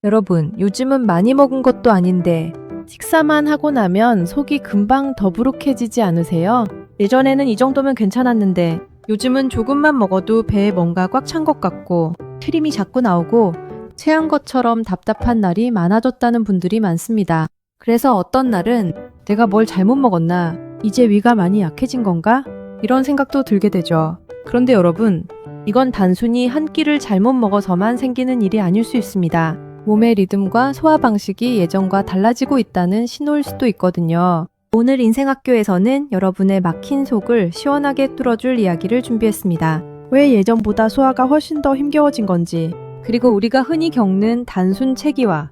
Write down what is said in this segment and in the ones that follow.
여러분, 요즘은 많이 먹은 것도 아닌데 식사만 하고 나면 속이 금방 더부룩해지지 않으세요? 예전에는 이 정도면 괜찮았는데 요즘은 조금만 먹어도 배에 뭔가 꽉 찬 것 같고 트림이 자꾸 나오고 체한 것처럼 답답한 날이 많아졌다는 분들이 많습니다. 그래서 어떤 날은 내가 뭘 잘못 먹었나? 이제 위가 많이 약해진 건가? 이런 생각도 들게 되죠. 그런데 여러분, 이건 단순히 한 끼를 잘못 먹어서만 생기는 일이 아닐 수 있습니다. 몸의 리듬과 소화 방식이 예전과 달라지고 있다는 신호일 수도 있거든요. 오늘 인생학교에서는 여러분의 막힌 속을 시원하게 뚫어줄 이야기를 준비했습니다. 왜 예전보다 소화가 훨씬 더 힘겨워진 건지, 그리고 우리가 흔히 겪는 단순 체기와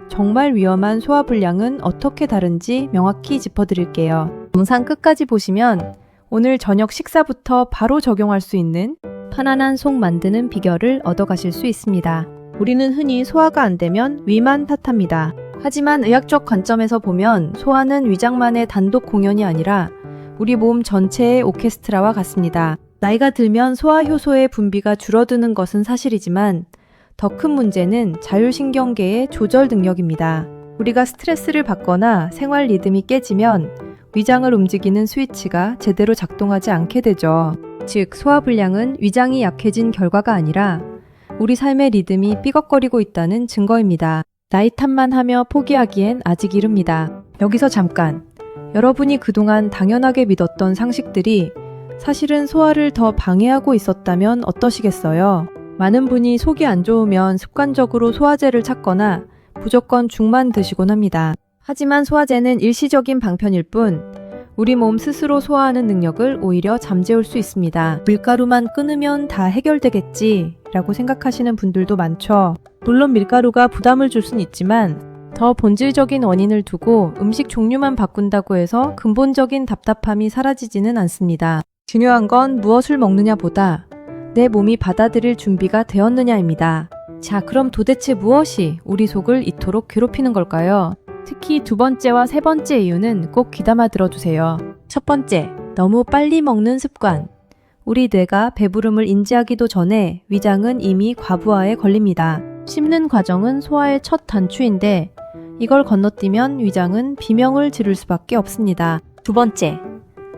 정말 위험한 소화불량은 어떻게 다른지 명확히 짚어드릴게요. 영상 끝까지 보시면 오늘 저녁 식사부터 바로 적용할 수 있는 편안한 속 만드는 비결을 얻어가실 수 있습니다. 우리는 흔히 소화가 안 되면 위만 탓합니다. 하지만 의학적 관점에서 보면 소화는 위장만의 단독 공연이 아니라 우리 몸 전체의 오케스트라와 같습니다. 나이가 들면 소화 효소의 분비가 줄어드는 것은 사실이지만 더 큰 문제는 자율신경계의 조절 능력입니다. 우리가 스트레스를 받거나 생활 리듬이 깨지면 위장을 움직이는 스위치가 제대로 작동하지 않게 되죠. 즉, 소화불량은 위장이 약해진 결과가 아니라 우리 삶의 리듬이 삐걱거리고 있다는 증거입니다. 나이 탓만 하며 포기하기엔 아직 이릅니다. 여기서 잠깐, 여러분이 그동안 당연하게 믿었던 상식들이 사실은 소화를 더 방해하고 있었다면 어떠시겠어요? 많은 분이 속이 안 좋으면 습관적으로 소화제를 찾거나 무조건 죽만 드시곤 합니다. 하지만 소화제는 일시적인 방편일 뿐 우리 몸 스스로 소화하는 능력을 오히려 잠재울 수 있습니다. 밀가루만 끊으면 다 해결되겠지 라고 생각하시는 분들도 많죠. 물론 밀가루가 부담을 줄 순 있지만 더 본질적인 원인을 두고 음식 종류만 바꾼다고 해서 근본적인 답답함이 사라지지는 않습니다. 중요한 건 무엇을 먹느냐보다 내 몸이 받아들일 준비가 되었느냐입니다. 자, 그럼 도대체 무엇이 우리 속을 이토록 괴롭히는 걸까요? 특히 두 번째와 세 번째 이유는 꼭 귀담아 들어주세요. 첫 번째, 너무 빨리 먹는 습관. 우리 뇌가 배부름을 인지하기도 전에 위장은 이미 과부하에 걸립니다. 씹는 과정은 소화의 첫 단추인데 이걸 건너뛰면 위장은 비명을 지를 수밖에 없습니다. 두 번째,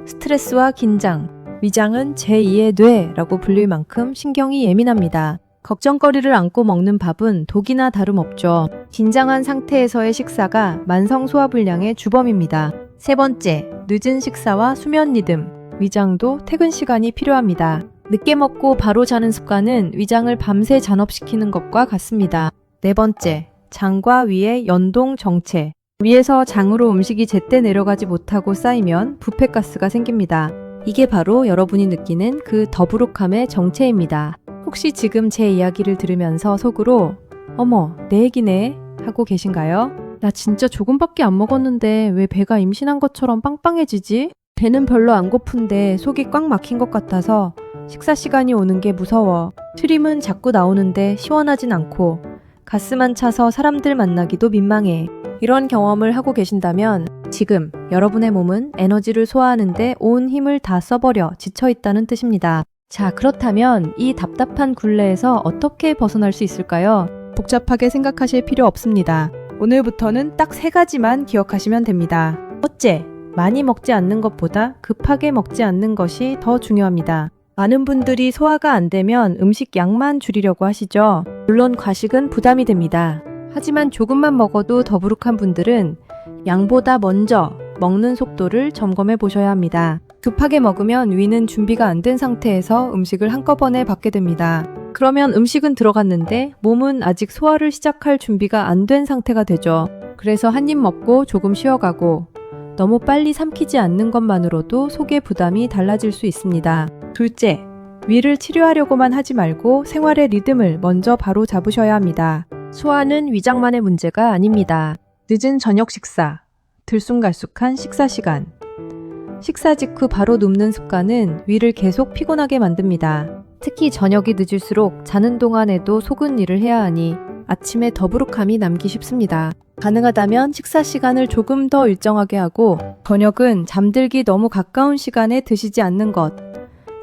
스트레스와 긴장. 위장은 제2의 뇌라고 불릴 만큼 신경이 예민합니다. 걱정거리를 안고 먹는 밥은 독이나 다름없죠. 긴장한 상태에서의 식사가 만성 소화불량의 주범입니다. 세 번째, 늦은 식사와 수면 리듬. 위장도 퇴근 시간이 필요합니다. 늦게 먹고 바로 자는 습관은 위장을 밤새 잔업시키는 것과 같습니다. 네 번째, 장과 위의 연동 정체. 위에서 장으로 음식이 제때 내려가지 못하고 쌓이면 부패가스가 생깁니다. 이게 바로 여러분이 느끼는 그 더부룩함의 정체입니다. 혹시 지금 제 이야기를 들으면서 속으로 어머, 내 얘기네 하고 계신가요? 나 진짜 조금밖에 안 먹었는데 왜 배가 임신한 것처럼 빵빵해지지? 배는 별로 안 고픈데 속이 꽉 막힌 것 같아서 식사 시간이 오는 게 무서워. 트림은 자꾸 나오는데 시원하진 않고 가스만 차서 사람들 만나기도 민망해. 이런 경험을 하고 계신다면 지금 여러분의 몸은 에너지를 소화하는데 온 힘을 다 써버려 지쳐있다는 뜻입니다. 자, 그렇다면 이 답답한 굴레에서 어떻게 벗어날 수 있을까요? 복잡하게 생각하실 필요 없습니다. 오늘부터는 딱 3가지만 기억하시면 됩니다. 첫째, 많이 먹지 않는 것보다 급하게 먹지 않는 것이 더 중요합니다. 많은 분들이 소화가 안 되면 음식 양만 줄이려고 하시죠. 물론 과식은 부담이 됩니다. 하지만 조금만 먹어도 더부룩한 분들은 양보다 먼저 먹는 속도를 점검해 보셔야 합니다. 급하게 먹으면 위는 준비가 안 된 상태에서 음식을 한꺼번에 받게 됩니다. 그러면 음식은 들어갔는데 몸은 아직 소화를 시작할 준비가 안 된 상태가 되죠. 그래서 한 입 먹고 조금 쉬어가고 너무 빨리 삼키지 않는 것만으로도 속의 부담이 달라질 수 있습니다. 둘째, 위를 치료하려고만 하지 말고 생활의 리듬을 먼저 바로 잡으셔야 합니다. 소화는 위장만의 문제가 아닙니다. 늦은 저녁 식사, 들쑥날쑥한 식사 시간, 식사 직후 바로 눕는 습관은 위를 계속 피곤하게 만듭니다. 특히 저녁이 늦을수록 자는 동안에도 속은 일을 해야 하니 아침에 더부룩함이 남기 쉽습니다. 가능하다면 식사 시간을 조금 더 일정하게 하고 저녁은 잠들기 너무 가까운 시간에 드시지 않는 것.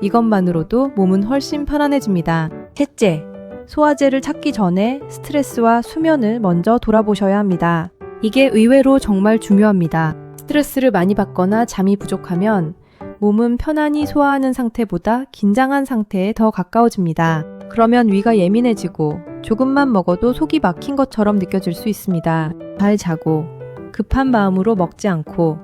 이것만으로도 몸은 훨씬 편안해집니다. 셋째, 소화제를 찾기 전에 스트레스와 수면을 먼저 돌아보셔야 합니다. 이게 의외로 정말 중요합니다. 스트레스를 많이 받거나 잠이 부족하면 몸은 편안히 소화하는 상태보다 긴장한 상태에 더 가까워집니다. 그러면 위가 예민해지고 조금만 먹어도 속이 막힌 것처럼 느껴질 수 있습니다. 잘 자고 급한 마음으로 먹지 않고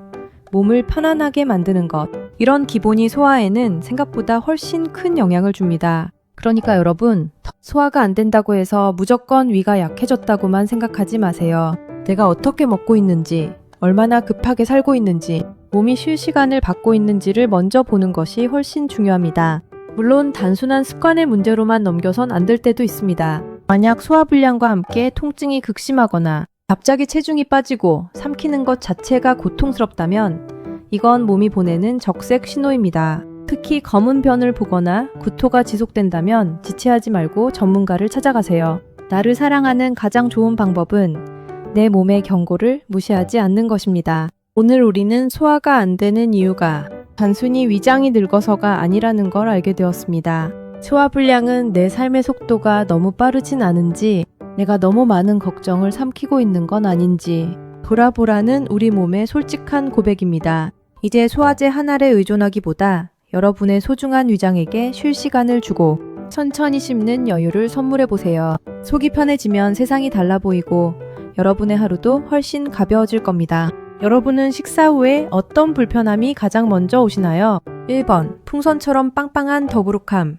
몸을 편안하게 만드는 것. 이런 기본이 소화에는 생각보다 훨씬 큰 영향을 줍니다. 그러니까 여러분, 소화가 안 된다고 해서 무조건 위가 약해졌다고만 생각하지 마세요. 내가 어떻게 먹고 있는지, 얼마나 급하게 살고 있는지, 몸이 쉴 시간을 받고 있는지를 먼저 보는 것이 훨씬 중요합니다. 물론 단순한 습관의 문제로만 넘겨선 안 될 때도 있습니다. 만약 소화불량과 함께 통증이 극심하거나 갑자기 체중이 빠지고 삼키는 것 자체가 고통스럽다면 이건 몸이 보내는 적색 신호입니다. 특히 검은 변을 보거나 구토가 지속된다면 지체하지 말고 전문가를 찾아가세요. 나를 사랑하는 가장 좋은 방법은 내 몸의 경고를 무시하지 않는 것입니다. 오늘 우리는 소화가 안 되는 이유가 단순히 위장이 늙어서가 아니라는 걸 알게 되었습니다. 소화불량은 내 삶의 속도가 너무 빠르진 않은지, 내가 너무 많은 걱정을 삼키고 있는 건 아닌지 돌아보라는 우리 몸의 솔직한 고백입니다. 이제 소화제 하나에 의존하기보다 여러분의 소중한 위장에게 쉴 시간을 주고 천천히 씹는 여유를 선물해보세요. 속이 편해지면 세상이 달라 보이고 여러분의 하루도 훨씬 가벼워질 겁니다. 여러분은 식사 후에 어떤 불편함이 가장 먼저 오시나요? 1번, 풍선처럼 빵빵한 더부룩함.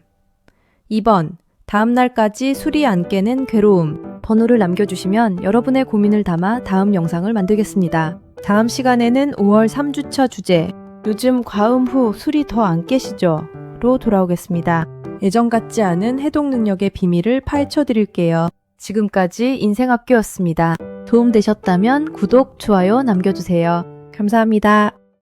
2번, 다음날까지 술이 안 깨는 괴로움. 번호를 남겨주시면 여러분의 고민을 담아 다음 영상을 만들겠습니다. 다음 시간에는 5월 3주차 주제, 요즘 과음 후 술이 더 안 깨시죠? 로 돌아오겠습니다. 예전 같지 않은 해독 능력의 비밀을 파헤쳐 드릴게요. 지금까지 인생학교였습니다. 도움되셨다면 구독, 좋아요 남겨주세요. 감사합니다.